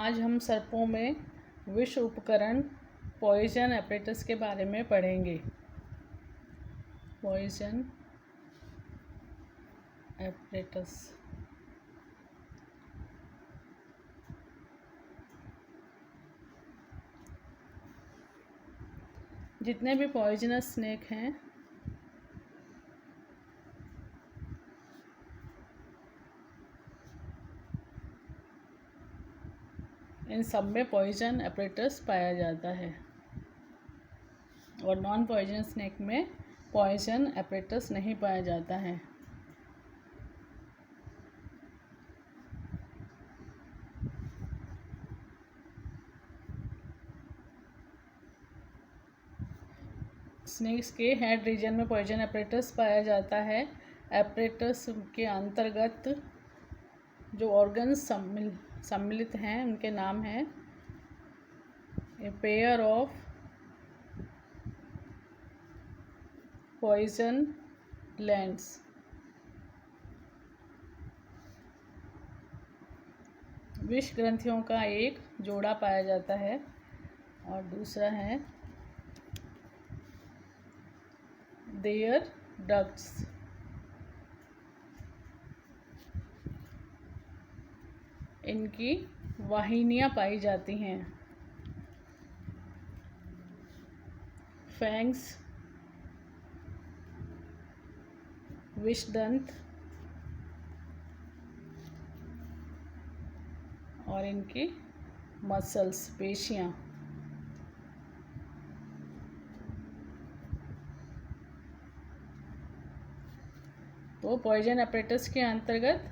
आज हम सर्पों में विष उपकरण पॉइजन एपरेटस के बारे में पढ़ेंगे। पॉइजन एपरेटस जितने भी पॉइजनस स्नेक हैं इन सब में पॉइजन एपरेटस पाया जाता है और नॉन पॉइजन स्नेक में पॉइजन एपरेटस नहीं पाया जाता है। स्नेक्स के हेड रीजन में पॉइजन एपरेटस पाया जाता है। एपरेटस के अंतर्गत जो ऑर्गन्स सम्मिलित हैं उनके नाम हैं a pair of poison glands, विष ग्रंथियों का एक जोड़ा पाया जाता है और दूसरा है देयर डक्ट्स। इनकी वाहिनियाँ पाई जाती हैं। फैंग्स, विषदंत और इनकी मसल्स, पेशियाँ। तो पॉइजन एपरेटस के अंतर्गत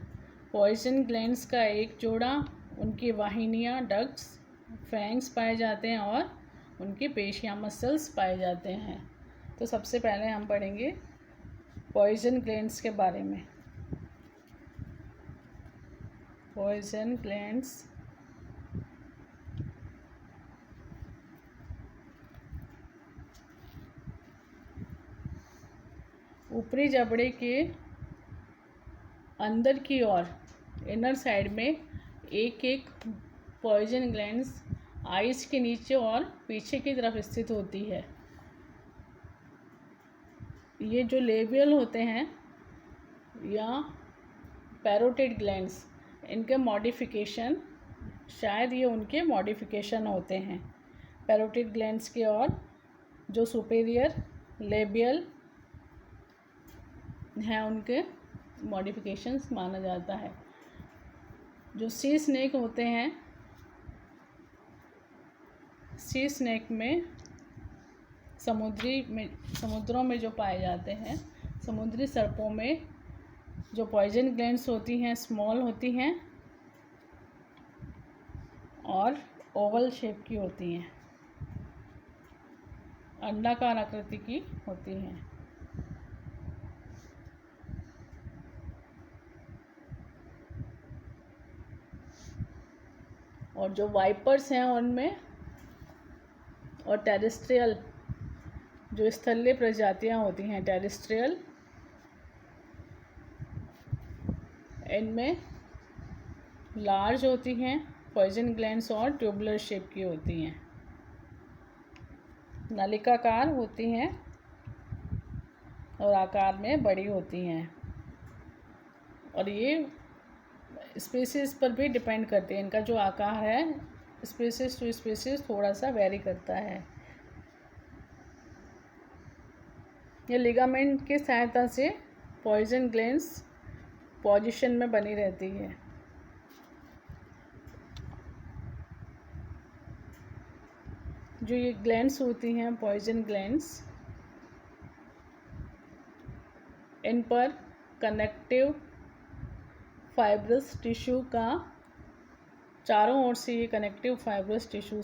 पॉइजन ग्लैंड्स का एक जोड़ा, उनकी वाहिनियाँ डक्ट्स, फैंग्स पाए जाते हैं और उनकी पेशियाँ मसल्स पाए जाते हैं। तो सबसे पहले हम पढ़ेंगे पॉइजन ग्लैंड्स के बारे में। पॉइजन ग्लैंड्स ऊपरी जबड़े के अंदर की ओर इनर साइड में एक एक पॉइजन ग्लैंड्स आइज के नीचे और पीछे की तरफ स्थित होती है। ये जो लेबियल होते हैं या पैरोटिड ग्लैंड्स, इनके मॉडिफिकेशन, शायद ये उनके मॉडिफिकेशन होते हैं। पैरोटिड ग्लैंड्स के और जो सुपेरियर लेबियल हैं उनके मॉडिफिकेशंस माना जाता है। जो सी स्नेक होते हैं, सी स्नेक में समुद्रों में जो पाए जाते हैं, समुद्री सर्पों में जो पॉइजन ग्लैंड्स होती हैं स्मॉल होती हैं और ओवल शेप की होती हैं, अंडाकार आकृति की होती हैं। और जो वाइपर्स हैं उनमें और टेरेस्ट्रियल जो स्थलीय प्रजातियां होती हैं, टेरेस्ट्रियल, इनमें लार्ज होती हैं पॉइजन ग्लैंड्स और ट्यूबुलर शेप की होती हैं, नलिकाकार होती हैं और आकार में बड़ी होती हैं। और ये स्पीसीज़ पर भी डिपेंड करते हैं। इनका जो आकार है स्पीसीज़ टू स्पीसीज़ थोड़ा सा वेरी करता है। ये लिगामेंट की सहायता से पॉइजन ग्लैंड्स पोजीशन में बनी रहती है। जो ये ग्लैंड्स होती हैं पॉइजन ग्लैंड्स, इन पर कनेक्टिव फाइब्रस टिश्यू का चारों ओर से, ये कनेक्टिव फाइब्रस टिश्यू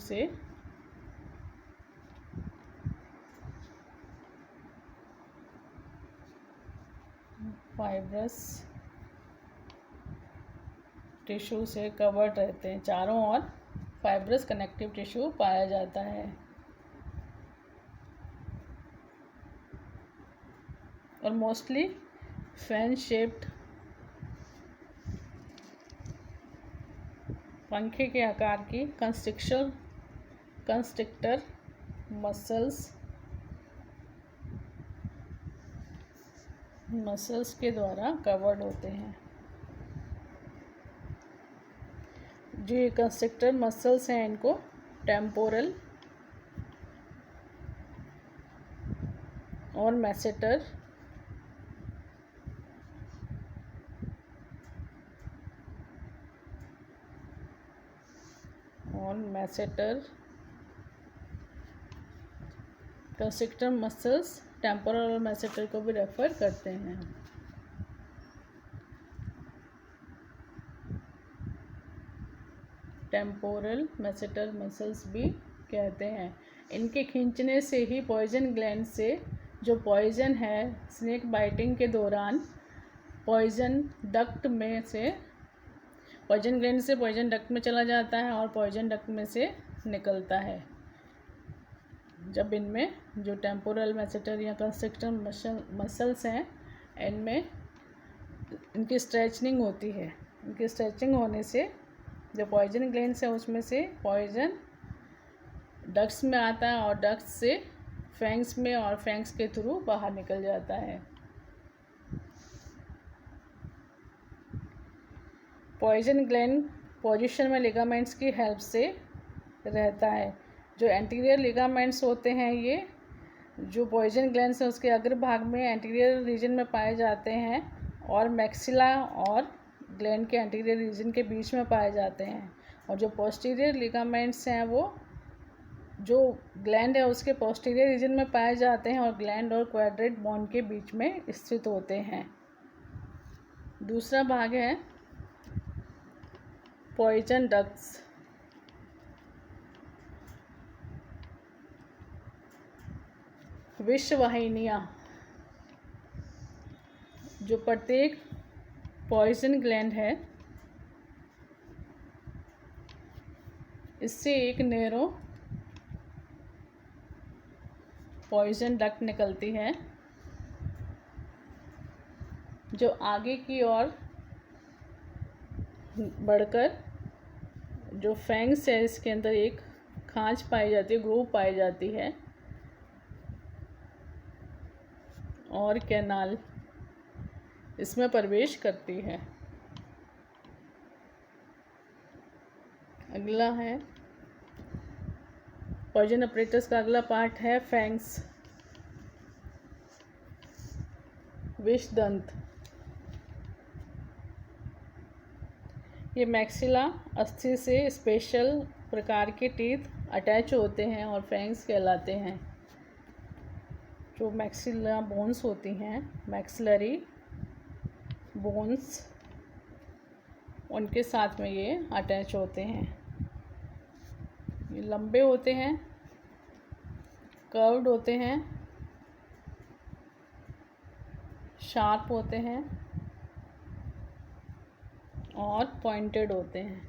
से कवर्ड रहते हैं। चारों ओर फाइब्रस कनेक्टिव टिश्यू पाया जाता है और मोस्टली फैन शेप्ड पंखे के आकार की कंस्ट्रिक्टर मसल्स के द्वारा कवर्ड होते हैं। जो ये कंस्ट्रिक्टर मसल्स हैं इनको टेम्पोरल और मैसेटर कंस्ट्रिक्टर मसल्स टेम्पोरल और मैसेटर को भी रेफर करते हैं। टेम्पोरल मैसेटर मसल्स भी कहते हैं। इनके खींचने से ही पॉइजन ग्लैंड से जो पॉइजन है स्नेक बाइटिंग के दौरान पॉइजन ग्लैंड से पॉइजन डक्ट में चला जाता है और पॉइजन डक्ट में से निकलता है। जब इनमें जो टेम्पोरल मैसेटर या कंस्ट्रिक्टर मसल्स हैं इनमें इनकी स्ट्रेचनिंग होती है। इनकी स्ट्रेचिंग होने से जो पॉइजन ग्लैंड्स है उसमें से पॉइजन डक्ट्स में आता है और डक्ट्स से फैंग्स में और फैंग्स के थ्रू बाहर निकल जाता है। पॉइजन ग्लैंड पोजीशन में लिगामेंट्स की हेल्प से रहता है। जो एंटीरियर लिगामेंट्स होते हैं ये जो पॉइजन ग्लैंड्स है उसके अग्रभाग में एंटीरियर रीजन में पाए जाते हैं और मैक्सिला और ग्लैंड के एंटीरियर रीजन के बीच में पाए जाते हैं। और जो पोस्टीरियर लिगामेंट्स हैं वो जो ग्लैंड है उसके पोस्टीरियर रीजन में पाए जाते हैं और ग्लैंड और क्वाड्रेट बोन के बीच में स्थित होते हैं। दूसरा भाग है पॉइजन डक्ट्स। विषवाहिनियाँ जो प्रत्येक पॉइजन ग्लैंड है इससे एक नैरो पॉइजन डक्ट निकलती है जो आगे की ओर बढ़कर जो फैंग्स है इसके अंदर एक खांच पाई जाती है, ग्रूव पाई जाती है और कैनाल इसमें प्रवेश करती है। अगला है पॉइजन अपरेटस का अगला पार्ट है फैंग्स, विषदंत। ये मैक्सिला अस्थि से स्पेशल प्रकार के टीथ अटैच होते हैं और फैंग्स कहलाते हैं। जो मैक्सिला बोन्स होती हैं, मैक्सिलरी बोन्स, उनके साथ में ये अटैच होते हैं। ये लंबे होते हैं, कर्व्ड होते हैं, शार्प होते हैं और पॉइंटेड होते हैं।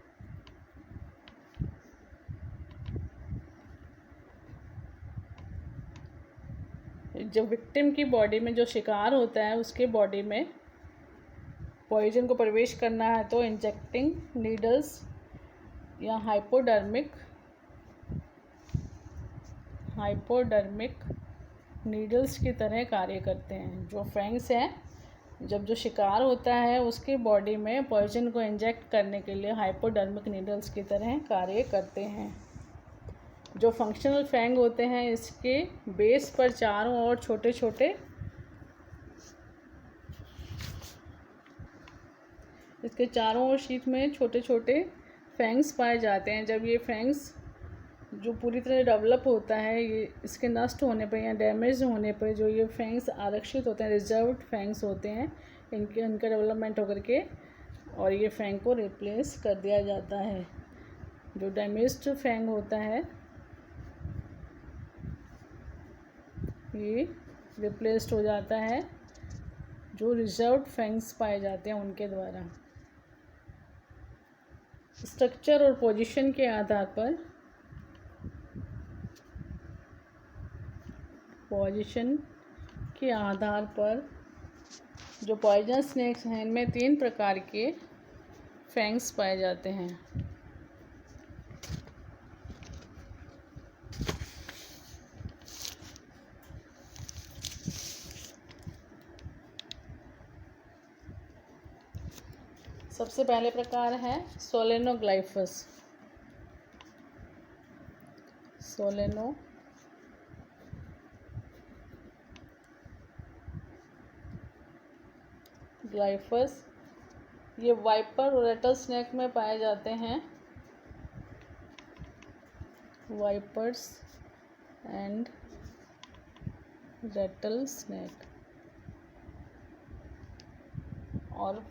जो विक्टिम की बॉडी में जो शिकार होता है उसके बॉडी में पॉइजन को प्रवेश करना है तो इंजेक्टिंग नीडल्स या हाइपोडर्मिक नीडल्स की तरह कार्य करते हैं। जो फैंग्स हैं जब जो शिकार होता है उसकी बॉडी में पॉइजन को इंजेक्ट करने के लिए हाइपोडर्मिक नीडल्स की तरह कार्य करते हैं। जो फंक्शनल फैंग होते हैं इसके बेस पर चारों ओर छोटे छोटे इसके चारों ओर शीथ में छोटे छोटे फैंग्स पाए जाते हैं। जब ये फैंग्स जो पूरी तरह डेवलप होता है, ये इसके नष्ट होने पर या डैमेज होने पर जो ये फैंग्स आरक्षित होते हैं, रिजर्व्ड फैंग्स होते हैं, इनका डेवलपमेंट होकर के और ये फैंग को रिप्लेस कर दिया जाता है। जो डैमेज्ड फैंग होता है ये रिप्लेस्ड हो जाता है जो रिजर्व्ड फैंग्स पाए जाते हैं उनके द्वारा। स्ट्रक्चर और पोजीशन के आधार पर जो पॉइजन स्नेक्स हैं इनमें 3 प्रकार के फैंग्स पाए जाते हैं। सबसे पहले प्रकार है सोलेनोग्लाइफस। सोलेनोग्लाइफस ये वाइपर और रेटल स्नेक में पाए जाते हैं। Vipers and rattle snake. और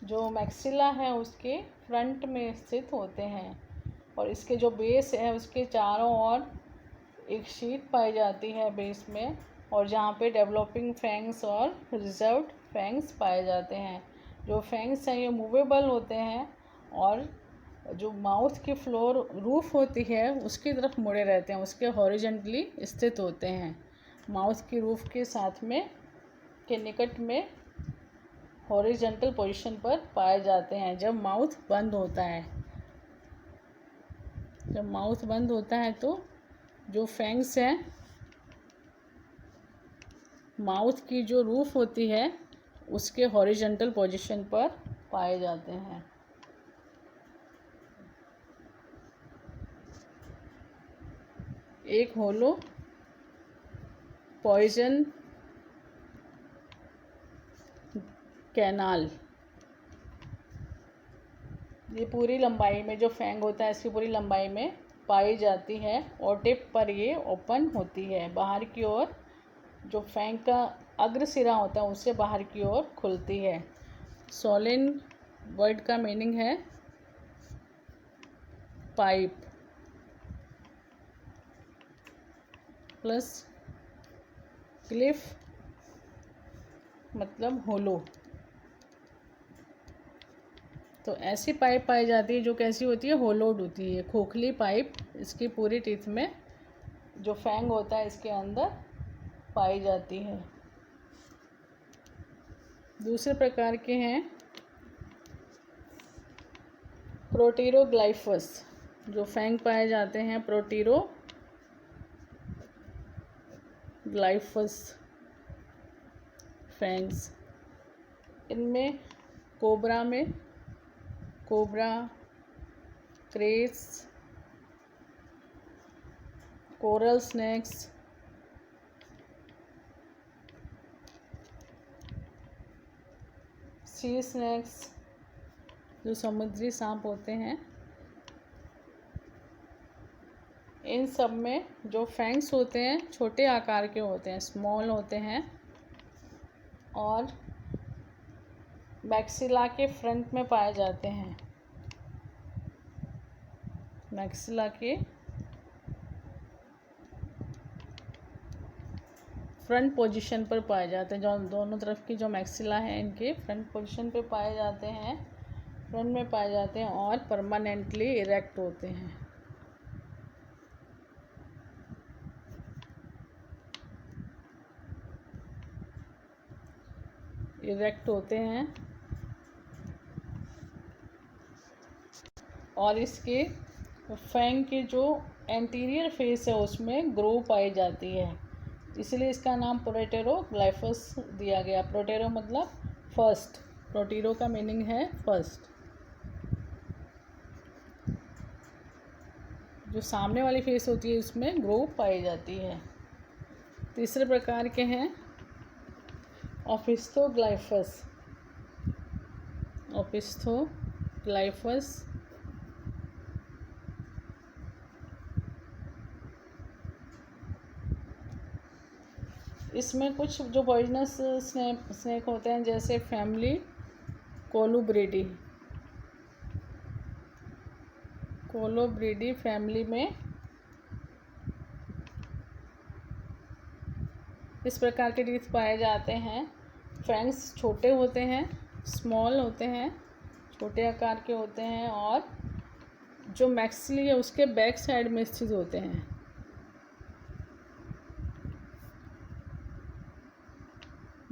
जो मैक्सिला है उसके फ्रंट में स्थित होते हैं और इसके जो बेस है उसके चारों ओर एक शीट पाई जाती है बेस में, और जहाँ पे डेवलपिंग फैंग्स और रिजर्व्ड फैंग्स पाए जाते हैं। जो फैंग्स हैं ये मूवेबल होते हैं और जो माउथ की फ्लोर रूफ होती है उसकी तरफ मुड़े रहते हैं, उसके हॉरिजेंटली स्थित होते हैं। माउथ की रूफ के साथ में के निकट में हॉरिजेंटल पोजीशन पर पाए जाते हैं जब माउथ बंद होता है। जब माउथ बंद होता है तो जो फैंग्स हैं, माउथ की जो रूफ होती है उसके हॉरिजेंटल पोजीशन पर पाए जाते हैं। एक होलो पॉइजन कैनाल, ये पूरी लंबाई में जो फैंग होता है इसकी पूरी लंबाई में पाई जाती है और टिप पर ये ओपन होती है। बाहर की ओर जो फैंग का अग्र सिरा होता है उससे बाहर की ओर खुलती है। सोलेन वर्ड का मीनिंग है पाइप प्लस क्लिफ मतलब होलो। तो ऐसी पाइप पाई जाती है जो कैसी होती है, होलोड होती है, खोखली पाइप इसकी पूरी टीथ में जो फैंग होता है इसके अंदर पाई जाती है। दूसरे प्रकार के हैं प्रोटीरोग्लाइफस। जो फैंग पाए जाते हैं प्रोटीरोग्लाइफस फैंग्स, इनमें कोबरा, क्रेस, कोरल स्नेक्स, सी स्नेक्स जो समुद्री सांप होते हैं, इन सब में जो फैंग्स होते हैं छोटे आकार के होते हैं, स्मॉल होते हैं और मैक्सिला के फ्रंट में पाए जाते हैं। मैक्सिला के फ्रंट पोजीशन पर पाए जाते हैं। जो दोनों तरफ की जो मैक्सिला है इनके फ्रंट पोजीशन पे पाए जाते हैं, फ्रंट में पाए जाते हैं और परमानेंटली इरेक्ट होते हैं। इरेक्ट होते हैं और इसके फैंग के जो एंटीरियर फेस है उसमें ग्रो पाई जाती है, इसलिए इसका नाम प्रोटेरोग्लाइफस दिया गया। प्रोटेरो मतलब फर्स्ट, प्रोटीरो का मीनिंग है फर्स्ट। जो सामने वाली फेस होती है उसमें ग्रो पाई जाती है। तीसरे प्रकार के हैं ओपिस्थोग्लाइफस। इसमें कुछ जो पॉइजनस स्नेक होते हैं जैसे फैमिली कोलोब्रिडी फैमिली में इस प्रकार के टीथ पाए जाते हैं। फैंग्स छोटे होते हैं, स्मॉल होते हैं, छोटे आकार के होते हैं और जो मैक्सिली है उसके बैक साइड में स्थित होते हैं।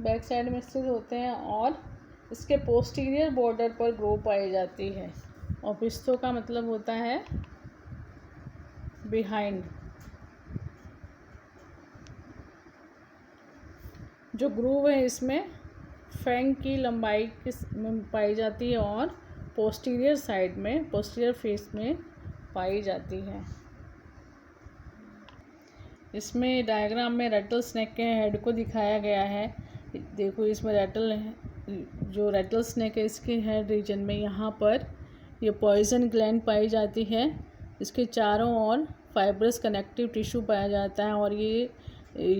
बैक साइड में स्थित होते हैं और इसके पोस्टीरियर बॉर्डर पर ग्रो पाई जाती है। ओपिस्थो का मतलब होता है बिहाइंड। जो ग्रूव है इसमें फैंग की लंबाई में पाई जाती है और पोस्टीरियर साइड में, पोस्टीरियर फेस में पाई जाती है। इसमें डायग्राम में रेटल स्नेक के हेड को दिखाया गया है। देखो इसमें जो रेटल स्नेक है इसके हेड रीजन में यहाँ पर ये पॉइजन ग्लैंड पाई जाती है। इसके चारों ओर फाइब्रस कनेक्टिव टिश्यू पाया जाता है और ये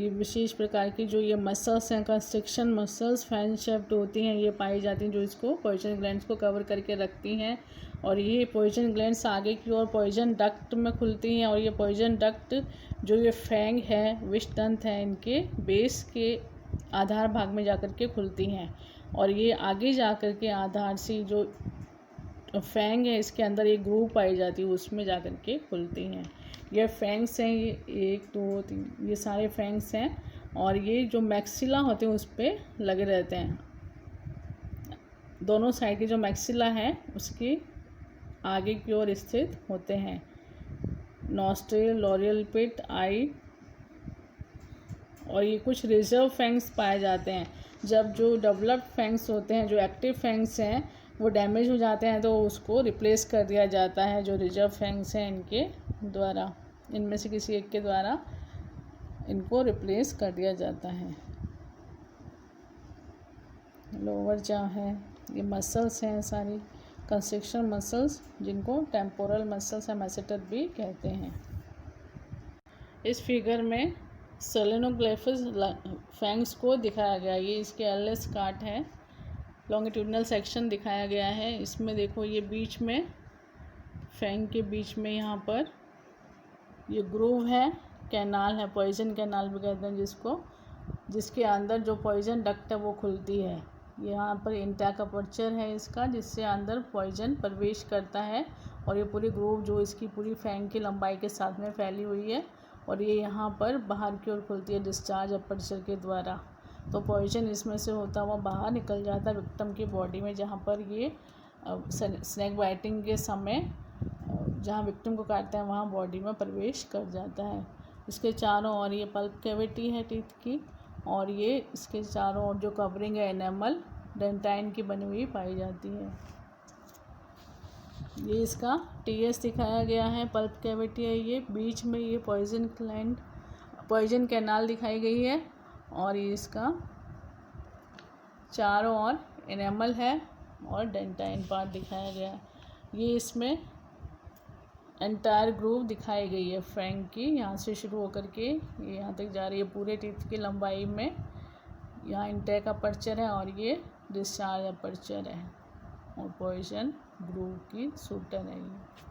विशेष प्रकार की जो ये मसल्स हैं, कंस्ट्रिक्शन मसल्स फैन शेप्ड होती हैं, ये पाई जाती हैं जो इसको पॉइजन ग्लैंड्स को कवर करके रखती हैं। और ये पॉइजन ग्लैंड्स आगे की ओर पॉइजन डक्ट में खुलती हैं और ये पॉइजन डक्ट जो ये फैंग है, विष दंत है, इनके बेस के आधार भाग में जाकर के खुलती हैं और ये आगे जाकर के आधार से जो फैंग है इसके अंदर एक ग्रूव पाई जाती है, उसमें जाकर के खुलती हैं। ये फैंग्स हैं, ये 1 2 3 ये सारे फैंग्स हैं और ये जो मैक्सिला होते हैं उस पर लगे रहते हैं। दोनों साइड की जो मैक्सिला है उसकी आगे की ओर स्थित होते हैं। नॉस्ट्रिल, लॉरियल पिट, आई और ये कुछ रिजर्व फैंग्स पाए जाते हैं। जब जो डेवलप्ड फैंग्स होते हैं, जो एक्टिव फैंग्स हैं, वो डैमेज हो जाते हैं तो उसको रिप्लेस कर दिया जाता है जो रिजर्व फैंग्स हैं इनके द्वारा, इनमें से किसी एक के द्वारा इनको रिप्लेस कर दिया जाता है। लोअर जॉ है, ये मसल्स हैं सारी कंस्ट्रिक्शन मसल्स जिनको टेम्पोरल मसल्स या मैसेटर भी कहते हैं। इस फिगर में सेलेनोग्लेफस फैंग्स को दिखाया गया है। ये इसके एलएस काट है, लॉन्गिट्यूडनल सेक्शन दिखाया गया है। इसमें देखो ये बीच में फैंग के बीच में यहाँ पर ये ग्रूव है, कैनाल है, पॉइजन कैनाल भी कहते हैं जिसको, जिसके अंदर जो पॉइजन डक्ट है वो खुलती है। यहाँ पर इंटैक अपर्चर है इसका, जिससे अंदर पॉइजन प्रवेश करता है और ये पूरी ग्रूव जो इसकी पूरी फैंग की लंबाई के साथ में फैली हुई है और ये यहाँ पर बाहर की ओर खुलती है डिस्चार्ज अपर्चर के द्वारा। तो पॉइजन इसमें से होता हुआ बाहर निकल जाता है विक्टिम की बॉडी में, जहाँ पर ये स्नैक बाइटिंग के समय जहाँ विक्टिम को काटता है वहाँ बॉडी में प्रवेश कर जाता है। इसके चारों ओर ये पल्प कैविटी है टीथ की और ये इसके चारों ओर जो कवरिंग है एनेमल डेंटाइन की बनी हुई पाई जाती है। ये इसका टीएस दिखाया गया है, पल्प कैविटी है ये, बीच में ये पॉइजन कैनाल दिखाई गई है और ये इसका चारों ओर एनेमल है और डेंटाइन पार्ट दिखाया गया है। ये इसमें एंटायर ग्रूव दिखाई गई है फैंग की, यहाँ से शुरू होकर के ये यहाँ तक जा रही है पूरे टीथ की लंबाई में। यहाँ इंटेक अपर्चर है और ये डिस्चार्ज अपर्चर है और पॉइजन ग्रूव की शूटर है ये।